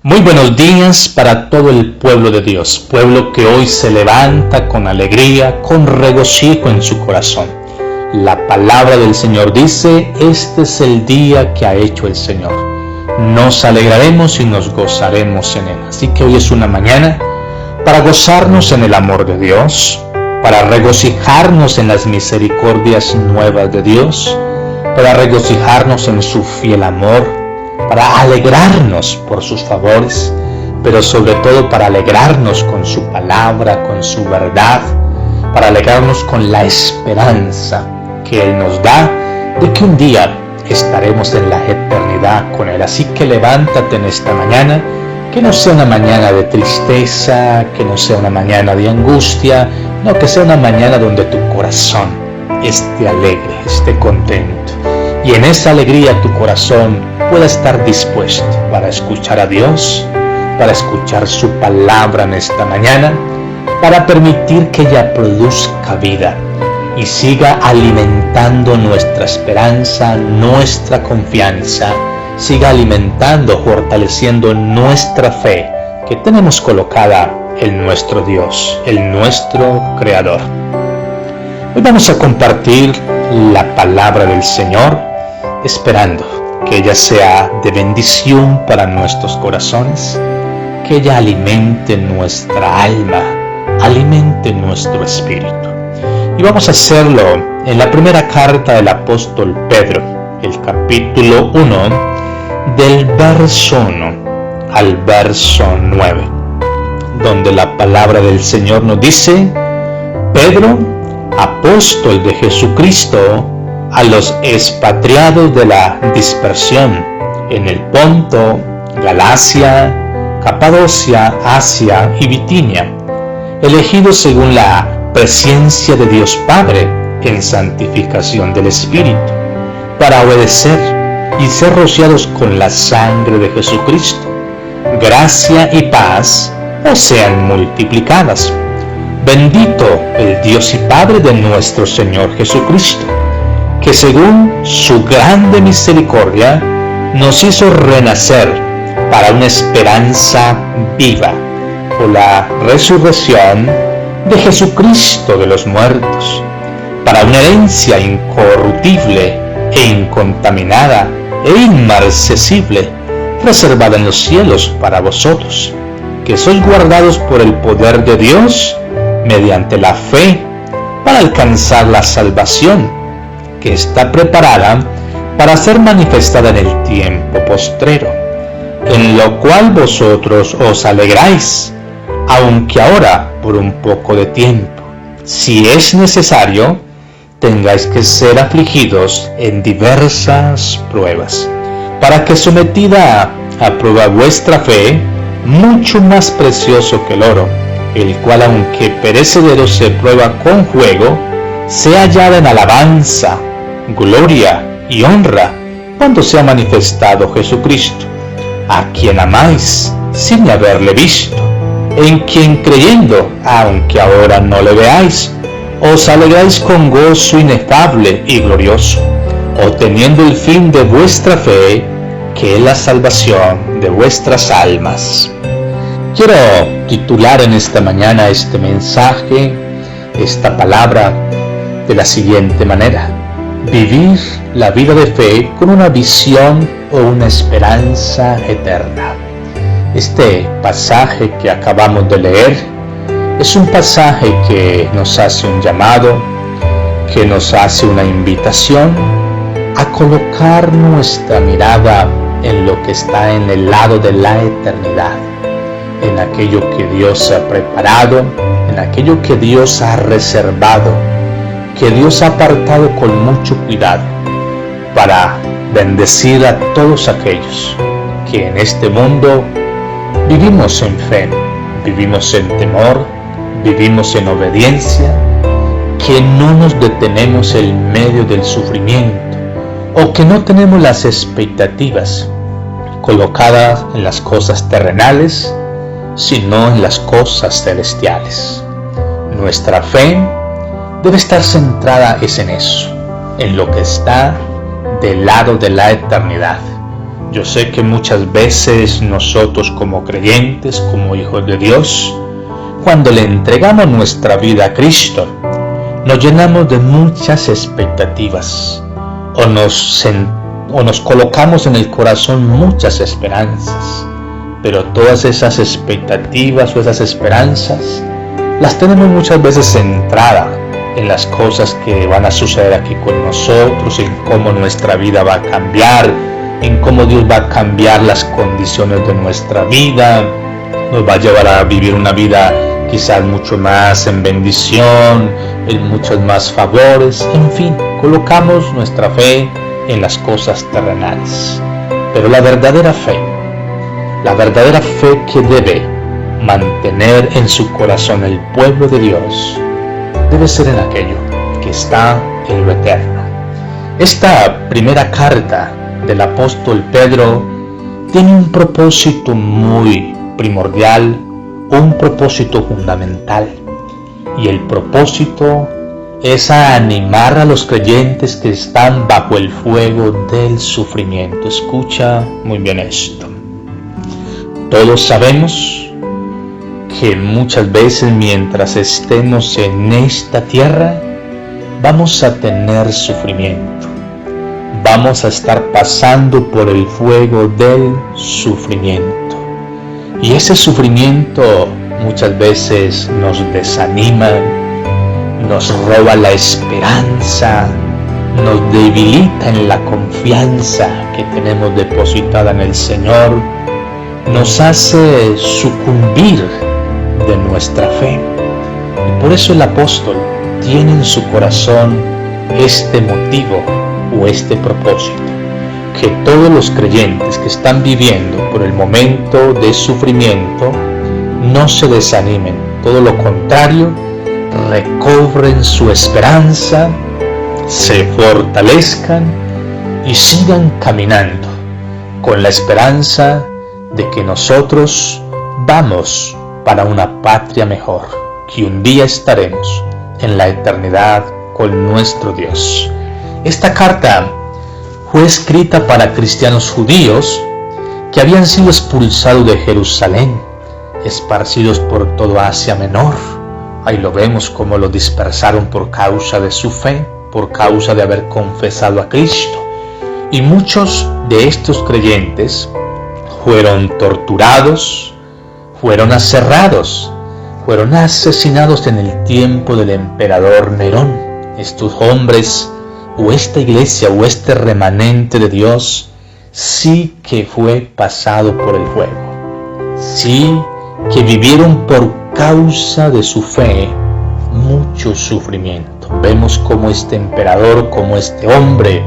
Muy buenos días para todo el pueblo de Dios, pueblo que hoy se levanta con alegría, con regocijo en su corazón. La palabra del Señor dice, este es el día que ha hecho el Señor. Nos alegraremos y nos gozaremos en él. Así que hoy es una mañana para gozarnos en el amor de Dios, para regocijarnos en las misericordias nuevas de Dios, para regocijarnos en su fiel amor, para alegrarnos por sus favores, pero sobre todo para alegrarnos con su palabra, con su verdad, para alegrarnos con la esperanza que Él nos da de que un día estaremos en la eternidad con Él. Así que levántate en esta mañana, que no sea una mañana de tristeza, que no sea una mañana de angustia, no, que sea una mañana donde tu corazón esté alegre, esté contento. Y en esa alegría tu corazón pueda estar dispuesto para escuchar a Dios, para escuchar su palabra en esta mañana, para permitir que ella produzca vida y siga alimentando nuestra esperanza, nuestra confianza, siga alimentando, fortaleciendo nuestra fe que tenemos colocada en nuestro Dios, en nuestro Creador. Hoy vamos a compartir la palabra del Señor, esperando que ella sea de bendición para nuestros corazones, que ella alimente nuestra alma, alimente nuestro espíritu. Y vamos a hacerlo en la primera carta del apóstol Pedro, el capítulo 1, del verso 1 al verso 9, donde la palabra del Señor nos dice: Pedro, apóstol de Jesucristo, a los expatriados de la dispersión en el Ponto, Galacia, Capadocia, Asia y Bitinia, elegidos según la presencia de Dios Padre en santificación del Espíritu, para obedecer y ser rociados con la sangre de Jesucristo. Gracia y paz os sean multiplicadas. Bendito el Dios y Padre de nuestro Señor Jesucristo, que según su grande misericordia nos hizo renacer para una esperanza viva por la resurrección de Jesucristo de los muertos, para una herencia incorruptible e incontaminada e inmarcesible, reservada en los cielos para vosotros, que sois guardados por el poder de Dios mediante la fe para alcanzar la salvación que está preparada para ser manifestada en el tiempo postrero, en lo cual vosotros os alegráis, aunque ahora por un poco de tiempo, si es necesario, tengáis que ser afligidos en diversas pruebas, para que sometida a prueba vuestra fe, mucho más precioso que el oro, el cual aunque perecedero se prueba con fuego, sea hallada en alabanza, gloria y honra cuando sea manifestado Jesucristo, a quien amáis sin haberle visto, en quien creyendo, aunque ahora no le veáis, os alegráis con gozo inefable y glorioso, obteniendo el fin de vuestra fe, que es la salvación de vuestras almas. Quiero titular en esta mañana este mensaje, esta palabra, de la siguiente manera: vivir la vida de fe con una visión o una esperanza eterna. Este pasaje que acabamos de leer es un pasaje que nos hace un llamado, que nos hace una invitación a colocar nuestra mirada en lo que está en el lado de la eternidad, en aquello que Dios ha preparado, en aquello que Dios ha reservado, que Dios ha apartado con mucho cuidado para bendecir a todos aquellos que en este mundo vivimos en fe, vivimos en temor, vivimos en obediencia, que no nos detenemos en medio del sufrimiento o que no tenemos las expectativas colocadas en las cosas terrenales, sino en las cosas celestiales. Nuestra fe debe estar centrada en eso, en lo que está del lado de la eternidad, Yo sé que muchas veces nosotros como creyentes, como hijos de Dios, cuando le entregamos nuestra vida a Cristo, nos llenamos de muchas expectativas o nos colocamos en el corazón muchas esperanzas, pero todas esas expectativas o esas esperanzas las tenemos muchas veces centradas en las cosas que van a suceder aquí con nosotros, en cómo nuestra vida va a cambiar, en cómo Dios va a cambiar las condiciones de nuestra vida, nos va a llevar a vivir una vida quizás mucho más en bendición, en muchos más favores, en fin, colocamos nuestra fe en las cosas terrenales. Pero la verdadera fe que debe mantener en su corazón el pueblo de Dios, debe ser en aquello que está en lo eterno. Esta primera carta del apóstol Pedro tiene un propósito muy primordial, un propósito fundamental, y el propósito es a animar a los creyentes que están bajo el fuego del sufrimiento. Escucha muy bien esto. Todos sabemos que muchas veces mientras estemos en esta tierra vamos a tener sufrimiento, vamos a estar pasando por el fuego del sufrimiento, y ese sufrimiento muchas veces nos desanima, nos roba la esperanza, nos debilita en la confianza que tenemos depositada en el Señor, nos hace sucumbir de nuestra fe. Y por eso el apóstol tiene en su corazón este motivo o este propósito, que todos los creyentes que están viviendo por el momento de sufrimiento no se desanimen, todo lo contrario, recobren su esperanza, se fortalezcan y sigan caminando con la esperanza de que nosotros vamos para una patria mejor, que un día estaremos en la eternidad con nuestro Dios. Esta carta fue escrita para cristianos judíos que habían sido expulsados de Jerusalén, esparcidos por toda Asia Menor. Ahí lo vemos como los dispersaron por causa de su fe, por causa de haber confesado a Cristo. Y muchos de estos creyentes fueron torturados, fueron aserrados, fueron asesinados en el tiempo del emperador Nerón. Estos hombres, o esta iglesia, o este remanente de Dios, sí que fue pasado por el fuego. Sí que vivieron por causa de su fe mucho sufrimiento. Vemos cómo este emperador, como este hombre,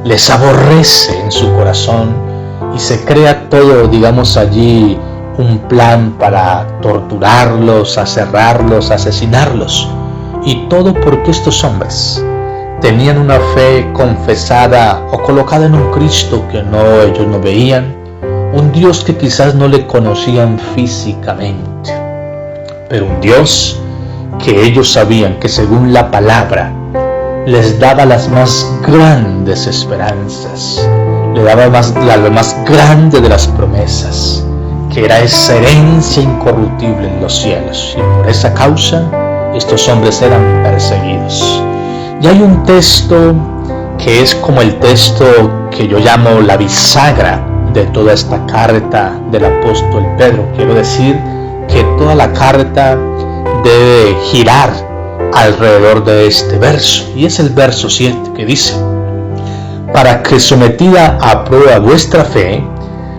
les aborrece en su corazón y se crea todo, digamos allí, un plan para torturarlos, aserrarlos, asesinarlos. Y todo porque estos hombres tenían una fe confesada o colocada en un Cristo que ellos no veían, un Dios que quizás no le conocían físicamente, pero un Dios que ellos sabían que según la palabra les daba las más grandes esperanzas, le daba la más grande de las promesas, que era esa herencia incorruptible en los cielos, y por esa causa estos hombres eran perseguidos. Y hay un texto que es como el texto que yo llamo la bisagra de toda esta carta del apóstol Pedro. Quiero decir que toda la carta debe girar alrededor de este verso, y es el verso 7 que dice: para que sometida a prueba vuestra fe,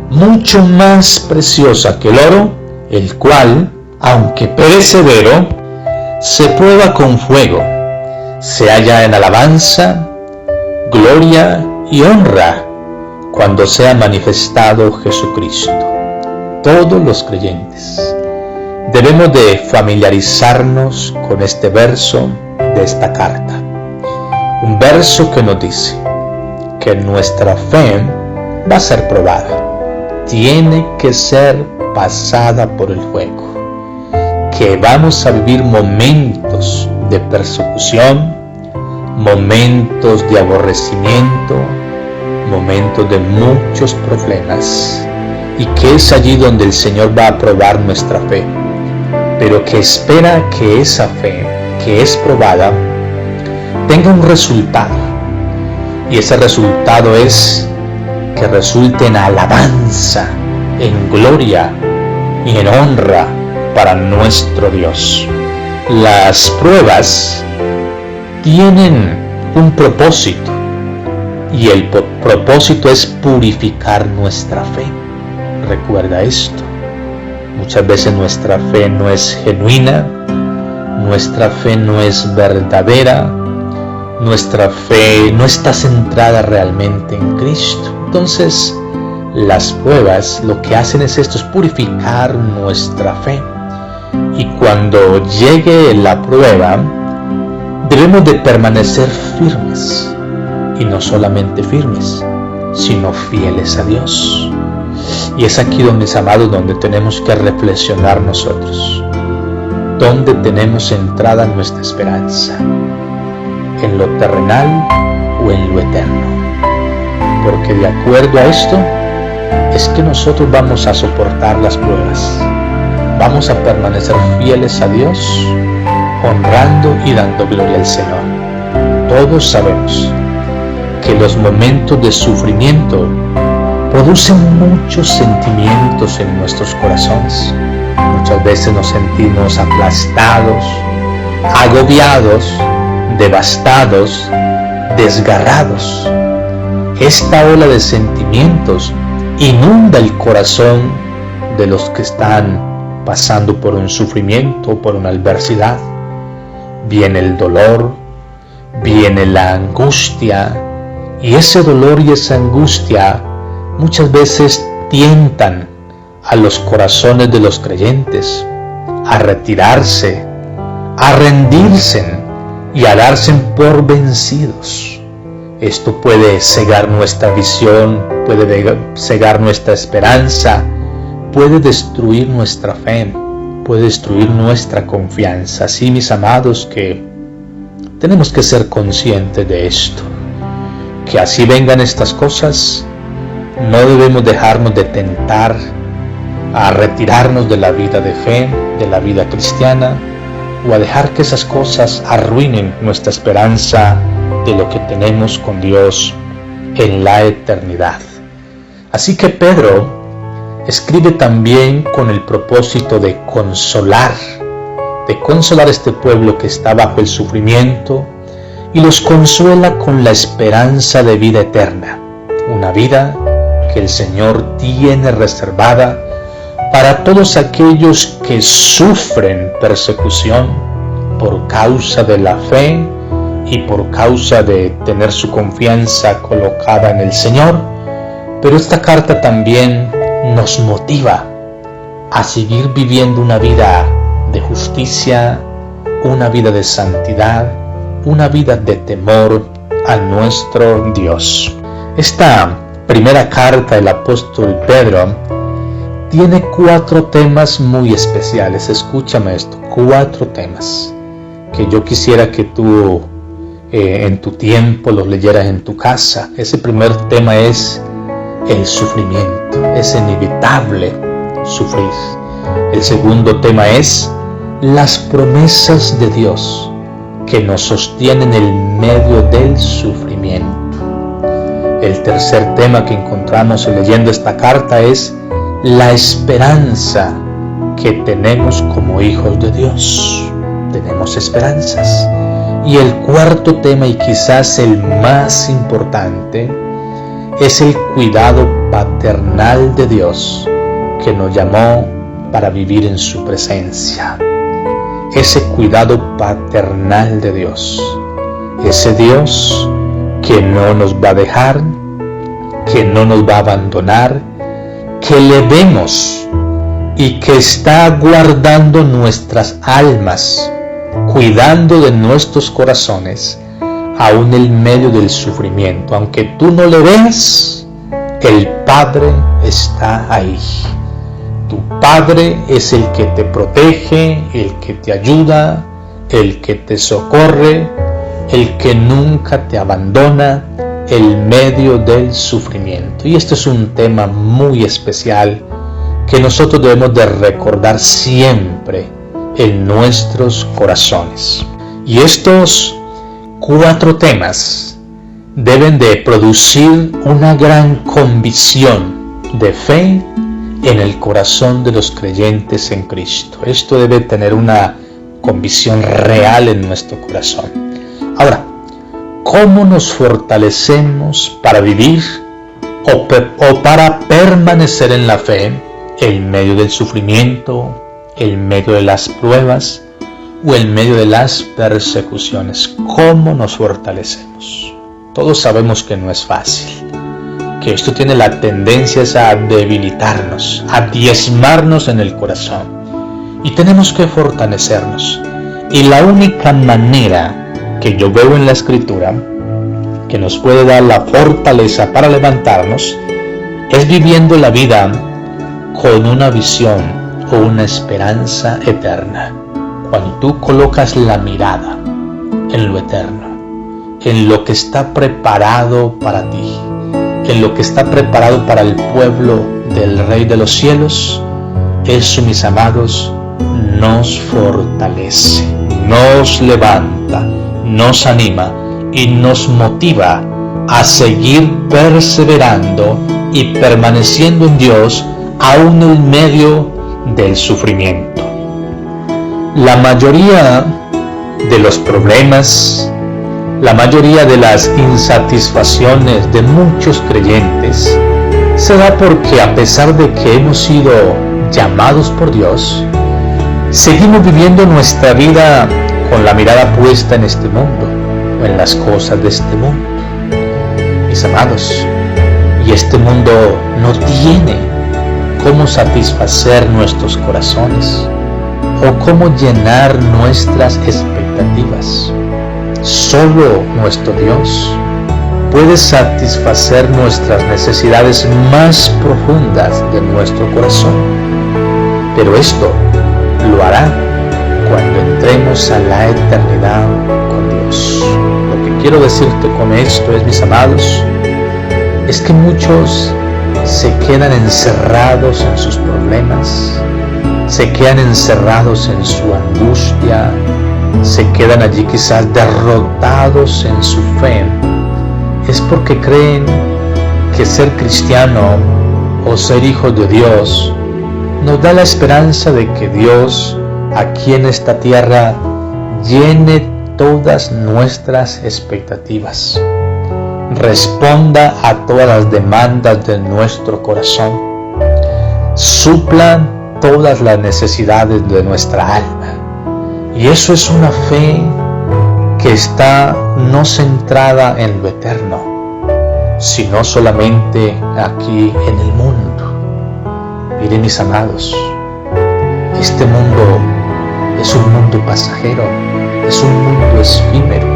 mucho más preciosa que el oro, el cual, aunque perecedero, se prueba con fuego, se halla en alabanza, gloria y honra cuando sea manifestado Jesucristo. Todos los creyentes debemos de familiarizarnos con este verso de esta carta. Un verso que nos dice que nuestra fe va a ser probada, tiene que ser pasada por el fuego, que vamos a vivir momentos de persecución, momentos de aborrecimiento, momentos de muchos problemas, y que es allí donde el Señor va a probar nuestra fe, pero que espera que esa fe, que es probada, tenga un resultado, y ese resultado es que resulte en alabanza, en gloria y en honra para nuestro Dios. Las pruebas tienen un propósito, y el propósito es purificar nuestra fe. Recuerda esto. Muchas veces nuestra fe no es genuina, nuestra fe no es verdadera, nuestra fe no está centrada realmente en Cristo. Entonces, las pruebas lo que hacen es esto, es purificar nuestra fe. Y cuando llegue la prueba, debemos de permanecer firmes. Y no solamente firmes, sino fieles a Dios. Y es aquí, mis amados, donde tenemos que reflexionar nosotros. ¿Dónde tenemos centrada nuestra esperanza? ¿En lo terrenal o en lo eterno? Porque de acuerdo a esto, es que nosotros vamos a soportar las pruebas. Vamos a permanecer fieles a Dios, honrando y dando gloria al Señor. Todos sabemos que los momentos de sufrimiento producen muchos sentimientos en nuestros corazones. Muchas veces nos sentimos aplastados, agobiados, devastados, desgarrados. Esta ola de sentimientos inunda el corazón de los que están pasando por un sufrimiento, por una adversidad. Viene el dolor, viene la angustia, y ese dolor y esa angustia muchas veces tientan a los corazones de los creyentes a retirarse, a rendirse y a darse por vencidos. Esto puede cegar nuestra visión, puede cegar nuestra esperanza, puede destruir nuestra fe, puede destruir nuestra confianza. Así, mis amados, que tenemos que ser conscientes de esto, que así vengan estas cosas, no debemos dejarnos de tentar a retirarnos de la vida de fe, de la vida cristiana, o a dejar que esas cosas arruinen nuestra esperanza de lo que tenemos con Dios en la eternidad. Así que Pedro escribe también con el propósito de consolar a este pueblo que está bajo el sufrimiento, y los consuela con la esperanza de vida eterna, una vida que el Señor tiene reservada para todos aquellos que sufren persecución por causa de la fe y por causa de tener su confianza colocada en el Señor. Pero esta carta también nos motiva a seguir viviendo una vida de justicia, una vida de santidad, una vida de temor a nuestro Dios. Esta primera carta del apóstol Pedro tiene 4 temas muy especiales. Escúchame esto, 4 temas que yo quisiera que tú en tu tiempo los leyeras en tu casa. Ese primer tema es el sufrimiento. Es inevitable sufrir. El segundo tema es las promesas de Dios que nos sostienen en medio del sufrimiento. El tercer tema que encontramos leyendo esta carta es la esperanza que tenemos como hijos de Dios. Tenemos esperanzas. Y el cuarto tema, y quizás el más importante, es el cuidado paternal de Dios que nos llamó para vivir en su presencia. Ese cuidado paternal de Dios, ese Dios que no nos va a dejar, que no nos va a abandonar, que le vemos y que está guardando nuestras almas, cuidando de nuestros corazones, aún en medio del sufrimiento. Aunque tú no le veas, el Padre está ahí. Tu Padre es el que te protege, el que te ayuda, el que te socorre, el que nunca te abandona, en medio del sufrimiento. Y este es un tema muy especial que nosotros debemos de recordar siempre en nuestros corazones. Y estos 4 temas deben de producir una gran convicción de fe en el corazón de los creyentes en Cristo. Esto debe tener una convicción real en nuestro corazón. Ahora, ¿cómo nos fortalecemos para vivir o para permanecer en la fe en medio del sufrimiento, en medio de las pruebas o en medio de las persecuciones? ¿Cómo nos fortalecemos? Todos sabemos que no es fácil, que esto tiene la tendencia a debilitarnos, a diezmarnos en el corazón. Y tenemos que fortalecernos. Y la única manera que yo veo en la Escritura que nos puede dar la fortaleza para levantarnos es viviendo la vida con una visión o una esperanza eterna. Cuando tú colocas la mirada en lo eterno, en lo que está preparado para ti, en lo que está preparado para el pueblo del Rey de los cielos, eso, mis amados, nos fortalece, nos levanta, nos anima y nos motiva a seguir perseverando y permaneciendo en Dios aún en medio del sufrimiento. La mayoría de los problemas, la mayoría de las insatisfacciones de muchos creyentes se da porque, a pesar de que hemos sido llamados por Dios, seguimos viviendo nuestra vida con la mirada puesta en este mundo o en las cosas de este mundo. Mis amados, y este mundo no tiene cómo satisfacer nuestros corazones o cómo llenar nuestras expectativas. Solo nuestro Dios puede satisfacer nuestras necesidades más profundas de nuestro corazón. Pero esto lo hará cuando entremos a la eternidad con Dios. Lo que quiero decirte con esto es, mis amados, es que muchos se quedan encerrados en sus problemas, se quedan encerrados en su angustia, se quedan allí quizás derrotados en su fe. Es porque creen que ser cristiano o ser hijo de Dios nos da la esperanza de que Dios aquí en esta tierra llene todas nuestras expectativas, responda a todas las demandas de nuestro corazón, supla todas las necesidades de nuestra alma. Y eso es una fe que está no centrada en lo eterno, sino solamente aquí en el mundo. Miren, mis amados, este mundo es un mundo pasajero, es un mundo efímero,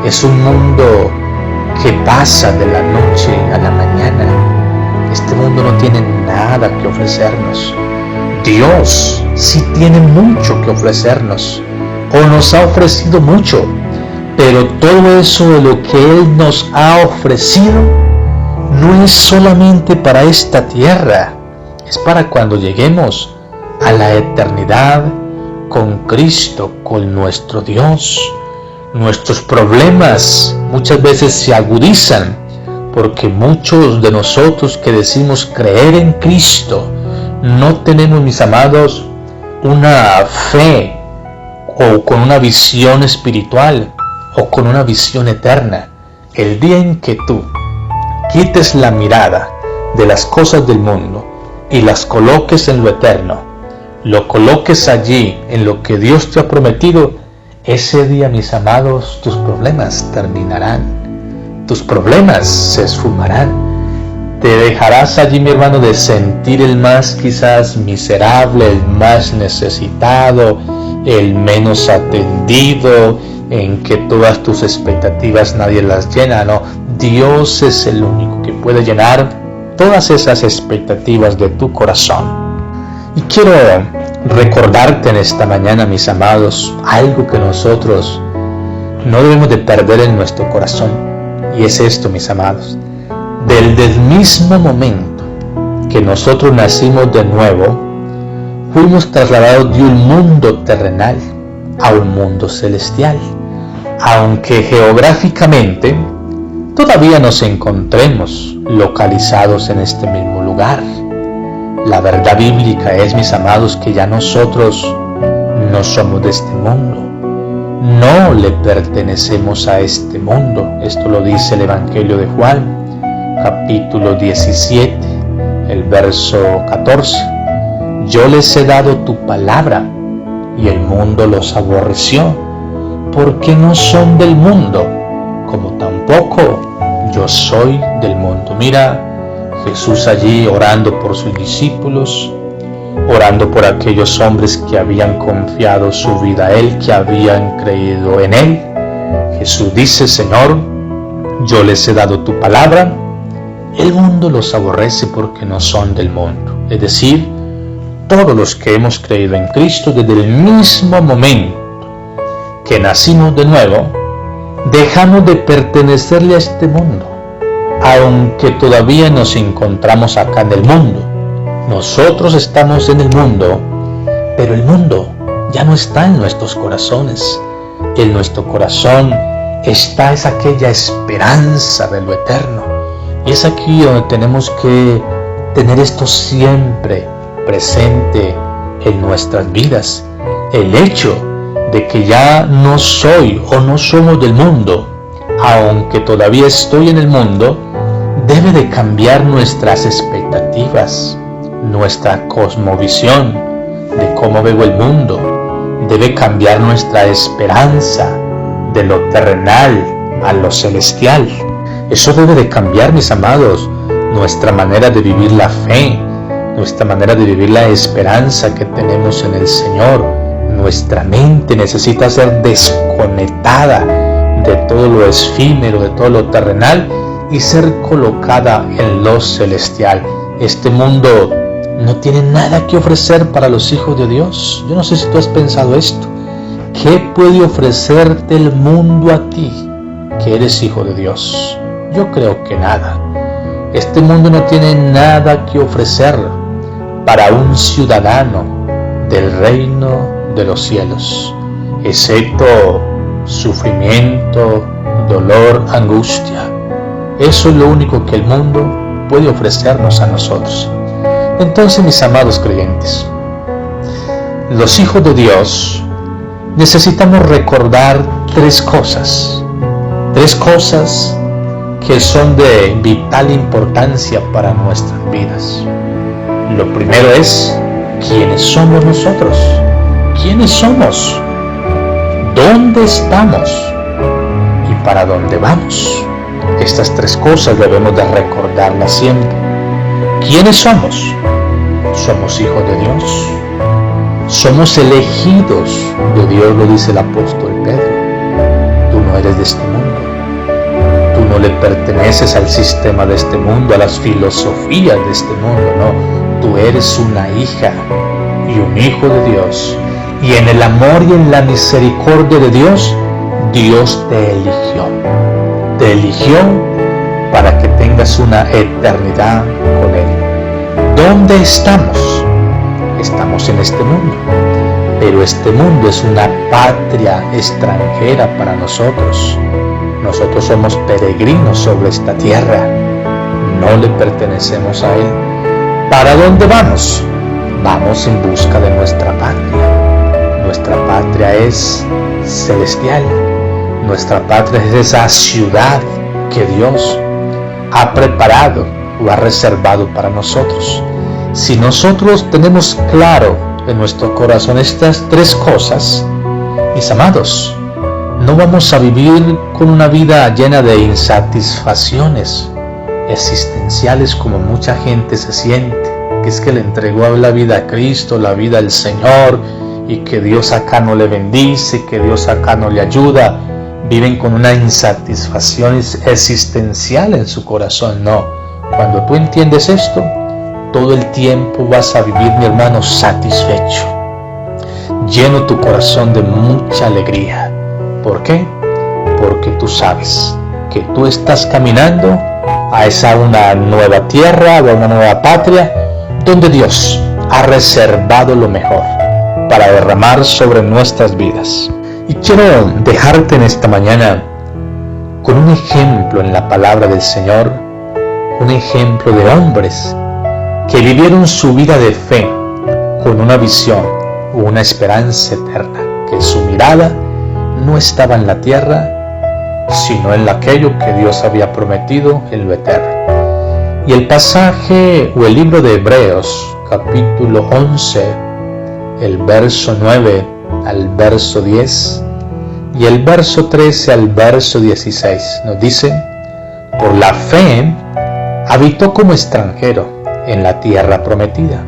es un mundo que pasa de la noche a la mañana. Este mundo no tiene nada que ofrecernos. Dios sí tiene mucho que ofrecernos, o nos ha ofrecido mucho, pero todo eso de lo que Él nos ha ofrecido no es solamente para esta tierra, es para cuando lleguemos a la eternidad con Cristo, con nuestro Dios. Nuestros problemas muchas veces se agudizan porque muchos de nosotros que decimos creer en Cristo no tenemos, mis amados, una fe o con una visión espiritual o con una visión eterna. El día en que tú quites la mirada de las cosas del mundo y las coloques en lo eterno, lo coloques allí en lo que Dios te ha prometido, ese día, mis amados, tus problemas terminarán, tus problemas se esfumarán. Te dejarás allí, mi hermano, de sentir el más quizás miserable, el más necesitado, el menos atendido, en que todas tus expectativas nadie las llena. No, Dios es el único que puede llenar todas esas expectativas de tu corazón. Y quiero recordarte en esta mañana, mis amados, algo que nosotros no debemos de perder en nuestro corazón. Y es esto, mis amados. Desde el mismo momento que nosotros nacimos de nuevo, fuimos trasladados de un mundo terrenal a un mundo celestial. Aunque geográficamente todavía nos encontremos localizados en este mismo lugar. La verdad bíblica es, mis amados, que ya nosotros no somos de este mundo. No le pertenecemos a este mundo. Esto lo dice el Evangelio de Juan, capítulo 17, el verso 14. Yo les he dado tu palabra y el mundo los aborreció, porque no son del mundo, como tampoco yo soy del mundo. Mira, Jesús allí orando por sus discípulos, orando por aquellos hombres que habían confiado su vida a Él, que habían creído en Él. Jesús dice: Señor, yo les he dado tu palabra, el mundo los aborrece porque no son del mundo. Es decir, todos los que hemos creído en Cristo desde el mismo momento que nacimos de nuevo, dejamos de pertenecerle a este mundo, aunque todavía nos encontramos acá en el mundo. Nosotros estamos en el mundo, pero el mundo ya no está en nuestros corazones. En nuestro corazón está aquella esperanza de lo eterno. Y es aquí donde tenemos que tener esto siempre presente en nuestras vidas. El hecho de que ya no soy o no somos del mundo, aunque todavía estoy en el mundo, debe de cambiar nuestras expectativas, nuestra cosmovisión de cómo veo el mundo. Debe cambiar nuestra esperanza de lo terrenal a lo celestial. Eso debe de cambiar, mis amados, nuestra manera de vivir la fe, nuestra manera de vivir la esperanza que tenemos en el Señor. Nuestra mente necesita ser desconectada de todo lo efímero, de todo lo terrenal, y ser colocada en lo celestial. Este mundo no tiene nada que ofrecer para los hijos de Dios. Yo no sé si tú has pensado esto. ¿Qué puede ofrecerte el mundo a ti, que eres hijo de Dios? Yo creo que nada. Este mundo no tiene nada que ofrecer para un ciudadano del reino de los cielos, excepto sufrimiento, dolor, angustia. Eso es lo único que el mundo puede ofrecernos a nosotros. Entonces, mis amados creyentes, los hijos de Dios necesitamos recordar tres cosas que son de vital importancia para nuestras vidas. Lo primero es: ¿quiénes somos nosotros? ¿Quiénes somos? ¿Dónde estamos? ¿Y para dónde vamos? Estas tres cosas debemos de recordarlas siempre. ¿Quiénes somos? Somos hijos de Dios. Somos elegidos de Dios, lo dice el apóstol Pedro. Tú no eres de este mundo. Tú no le perteneces al sistema de este mundo, a las filosofías de este mundo, no. Tú eres una hija y un hijo de Dios. Y en el amor y en la misericordia de Dios, Dios te eligió. Te eligió para que tengas una eternidad con Él. ¿Dónde estamos? Estamos en este mundo, pero este mundo es una patria extranjera para nosotros. Nosotros somos peregrinos sobre esta tierra, no le pertenecemos a Él. ¿Para dónde vamos? Vamos en busca de nuestra patria. Nuestra patria es celestial. Nuestra patria es esa ciudad que Dios ha preparado o ha reservado para nosotros. Si nosotros tenemos claro en nuestro corazón estas tres cosas, mis amados, no vamos a vivir con una vida llena de insatisfacciones existenciales como mucha gente se siente, que es que le entregó la vida a Cristo, la vida al Señor, y que Dios acá no le bendice, que Dios acá no le ayuda. Viven con una insatisfacción existencial en su corazón. No, cuando tú entiendes esto, todo el tiempo vas a vivir, mi hermano, satisfecho, lleno tu corazón de mucha alegría. ¿Por qué? Porque tú sabes que tú estás caminando a una nueva tierra, a una nueva patria, donde Dios ha reservado lo mejor para derramar sobre nuestras vidas. Y quiero dejarte en esta mañana con un ejemplo en la palabra del Señor, un ejemplo de hombres que vivieron su vida de fe con una visión, una esperanza eterna, que su mirada no estaba en la tierra, sino en aquello que Dios había prometido en lo eterno. Y el pasaje o el libro de Hebreos, capítulo 11, el verso 9 al verso 10 y el verso 13 al verso 16 nos dice: por la fe habitó como extranjero en la tierra prometida,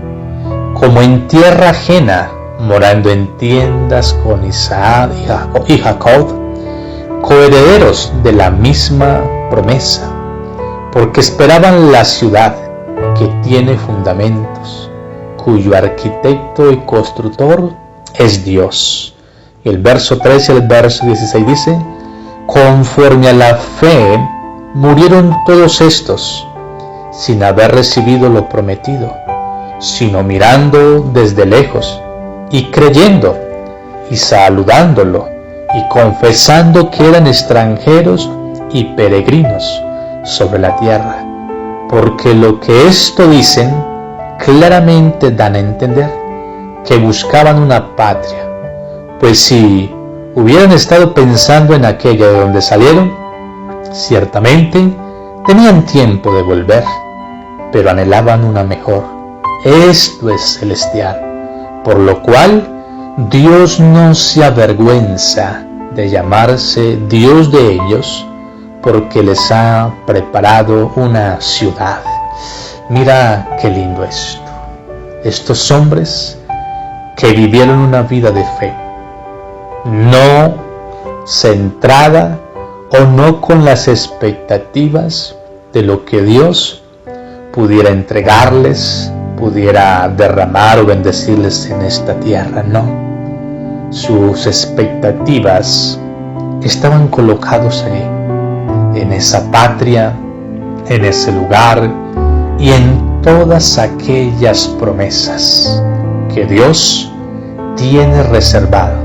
como en tierra ajena, morando en tiendas con Isaac y Jacob, coherederos de la misma promesa, porque esperaban la ciudad que tiene fundamentos, cuyo arquitecto y constructor es Dios. Y el verso 13 y el verso 16 dice: conforme a la fe murieron todos estos, sin haber recibido lo prometido, sino mirando desde lejos, y creyendo, y saludándolo, y confesando que eran extranjeros y peregrinos sobre la tierra, porque lo que esto dicen claramente dan a entender que buscaban una patria, pues si hubieran estado pensando en aquella de donde salieron, ciertamente tenían tiempo de volver, pero anhelaban una mejor, esto es celestial, por lo cual Dios no se avergüenza de llamarse Dios de ellos, porque les ha preparado una ciudad. Mira qué lindo esto. Estos hombres que vivieron una vida de fe, no centrada o no con las expectativas de lo que Dios pudiera entregarles, pudiera derramar o bendecirles en esta tierra, no. Sus expectativas estaban colocados ahí, en esa patria, en ese lugar y en todas aquellas promesas que Dios tiene reservado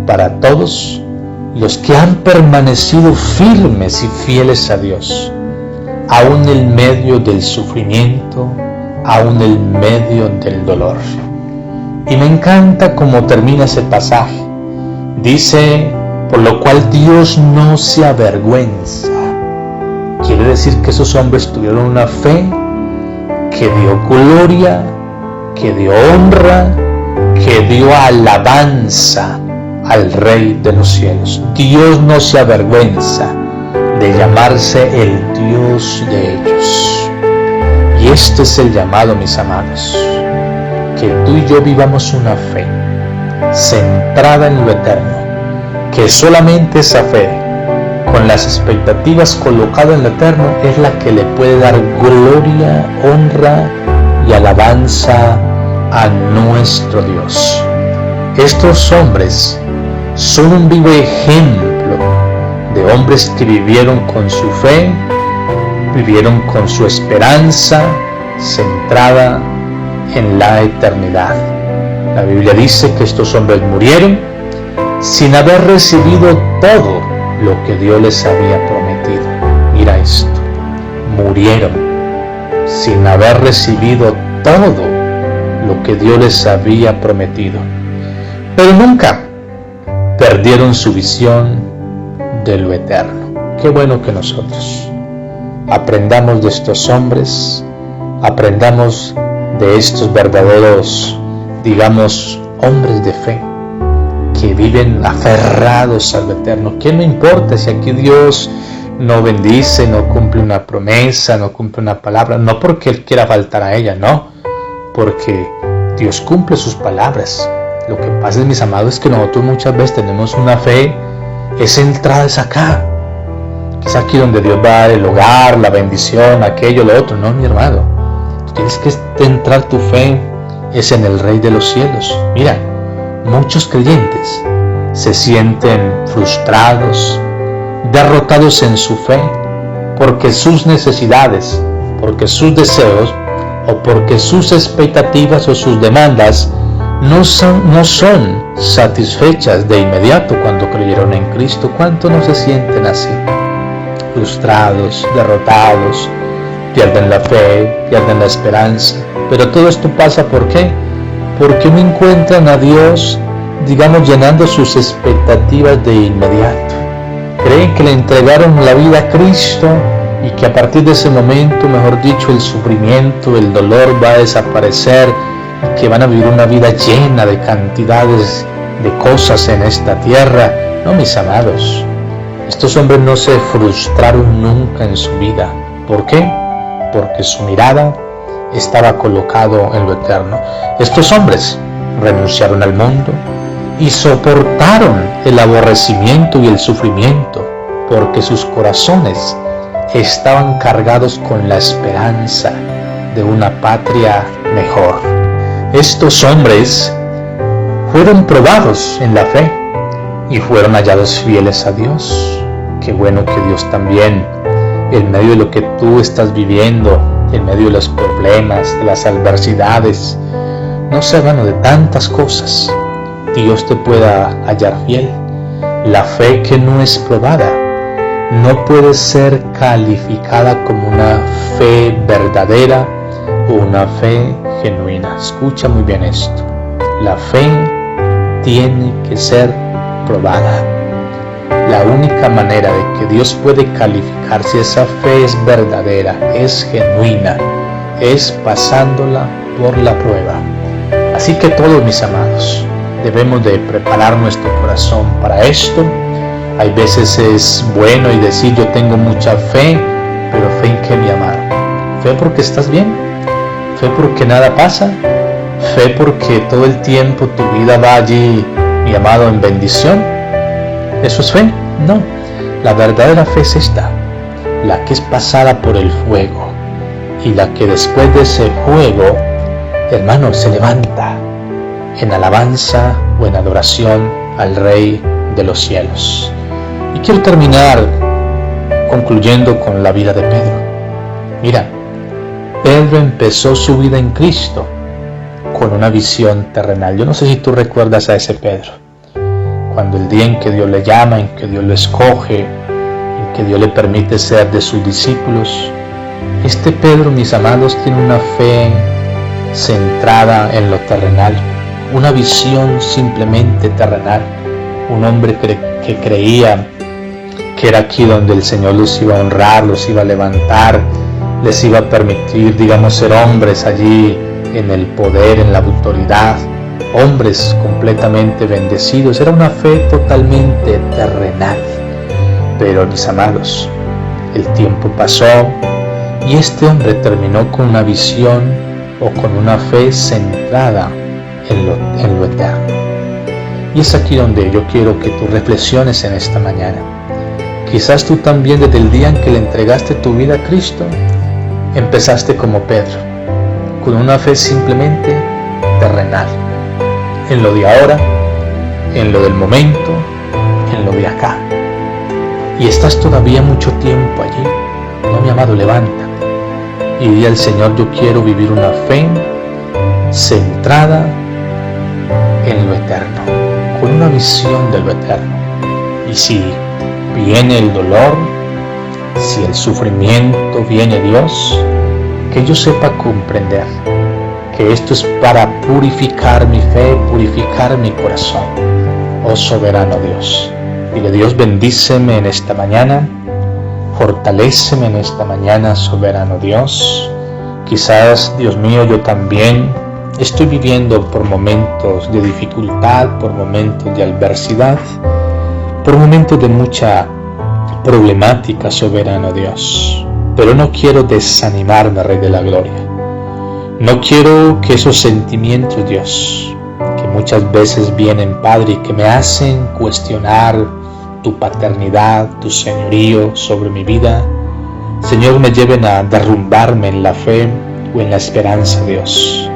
para todos los que han permanecido firmes y fieles a Dios, aún en medio del sufrimiento, aún en medio del dolor. Y me encanta cómo termina ese pasaje. Dice: por lo cual Dios no se avergüenza. Quiere decir que esos hombres tuvieron una fe que dio gloria, que dio honra, que dio alabanza al Rey de los cielos. Dios no se avergüenza de llamarse el Dios de ellos. Y este es el llamado, mis amados, que tú y yo vivamos una fe centrada en lo eterno, que solamente esa fe, con las expectativas colocadas en lo eterno, es la que le puede dar gloria, honra y alabanza a nuestro Dios. Estos hombres son un vivo ejemplo de hombres que vivieron con su fe, vivieron con su esperanza centrada en la eternidad. La Biblia dice que estos hombres murieron sin haber recibido todo lo que Dios les había prometido. Mira esto: murieron sin haber recibido todo lo que Dios les había prometido, pero nunca perdieron su visión de lo eterno. Qué bueno que nosotros aprendamos de estos hombres, aprendamos de estos verdaderos, digamos, hombres de fe, que viven aferrados a lo eterno. ¿Qué me importa si aquí Dios no bendice, no cumple una promesa, no cumple una palabra? No porque Él quiera faltar a ella, no, porque Dios cumple sus palabras. Lo que pasa, mis amados, es que nosotros muchas veces tenemos una fe, es centrada es acá, que es aquí donde Dios va a dar el hogar, la bendición, aquello, lo otro. No, mi hermano, tú tienes que centrar tu fe es en el Rey de los cielos. Mira, muchos creyentes se sienten frustrados, derrotados en su fe, porque sus necesidades, porque sus deseos o porque sus expectativas o sus demandas no son satisfechas de inmediato cuando creyeron en Cristo. ¿Cuántos no se sienten así? Frustrados, derrotados, pierden la fe, pierden la esperanza. Pero todo esto pasa ¿por qué? Porque no encuentran a Dios, digamos, llenando sus expectativas de inmediato. Creen que le entregaron la vida a Cristo y que a partir de ese momento, mejor dicho, el sufrimiento, el dolor va a desaparecer y que van a vivir una vida llena de cantidades de cosas en esta tierra. No, mis amados, estos hombres no se frustraron nunca en su vida. ¿Por qué? Porque su mirada estaba colocado en lo eterno. Estos hombres renunciaron al mundo y soportaron el aborrecimiento y el sufrimiento porque sus corazones estaban cargados con la esperanza de una patria mejor. Estos hombres fueron probados en la fe y fueron hallados fieles a Dios. Qué bueno que Dios también, en medio de lo que tú estás viviendo, en medio de los problemas, de las adversidades, no sé, bueno, de tantas cosas, Dios te pueda hallar fiel. La fe que no es probada no puede ser calificada como una fe verdadera o una fe genuina. Escucha muy bien esto. La fe tiene que ser probada. La única manera de que Dios puede calificar si esa fe es verdadera, es genuina, es pasándola por la prueba. Así que todos, mis amados, debemos de preparar nuestro corazón para esto. Hay veces es bueno y decir yo tengo mucha fe, pero fe en qué, mi amado. Fe porque estás bien, fe porque nada pasa, fe porque todo el tiempo tu vida va allí, mi amado, en bendición. ¿Eso es fe? No. La verdadera fe es esta, la que es pasada por el fuego y la que después de ese fuego, hermano, se levanta en alabanza o en adoración al Rey de los cielos. Y quiero terminar concluyendo con la vida de Pedro. Mira, Pedro empezó su vida en Cristo con una visión terrenal. Yo no sé si tú recuerdas a ese Pedro, cuando el día en que Dios le llama, en que Dios lo escoge, en que Dios le permite ser de sus discípulos. Este Pedro, mis amados, tiene una fe centrada en lo terrenal, una visión simplemente terrenal. Un hombre que creía que era aquí donde el Señor los iba a honrar, los iba a levantar, les iba a permitir, digamos, ser hombres allí en el poder, en la autoridad, hombres completamente bendecidos. Era una fe totalmente terrenal. Pero, mis amados, el tiempo pasó y este hombre terminó con una visión o con una fe centrada en lo eterno. Y es aquí donde yo quiero que tú reflexiones en esta mañana. Quizás tú también, desde el día en que le entregaste tu vida a Cristo, empezaste como Pedro, con una fe simplemente terrenal, en lo de ahora, en lo del momento, en lo de acá. Y estás todavía mucho tiempo allí. No, mi amado, levántate y di al Señor: yo quiero vivir una fe centrada en lo eterno, con una visión de lo eterno. Y si viene el dolor, si el sufrimiento viene, Dios, que yo sepa comprender que esto es para purificar mi fe, purificar mi corazón. Oh soberano Dios, dile: Dios, bendíceme en esta mañana, fortaléceme en esta mañana, soberano Dios. Quizás, Dios mío, yo también estoy viviendo por momentos de dificultad, por momentos de adversidad, por momentos de mucha problemática, soberano Dios. Pero no quiero desanimarme, Rey de la Gloria. No quiero que esos sentimientos, Dios, que muchas veces vienen, Padre, y que me hacen cuestionar tu paternidad, tu señorío sobre mi vida, Señor, me lleven a derrumbarme en la fe o en la esperanza, Dios.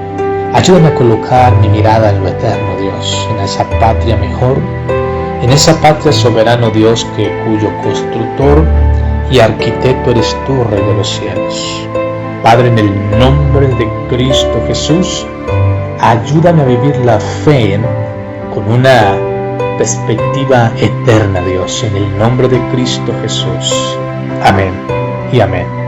Ayúdame a colocar mi mirada en lo eterno, Dios, en esa patria mejor, en esa patria soberano Dios cuyo constructor y arquitecto eres tú, Rey de los cielos. Padre, en el nombre de Cristo Jesús, ayúdame a vivir la fe con una perspectiva eterna, Dios, en el nombre de Cristo Jesús. Amén y amén.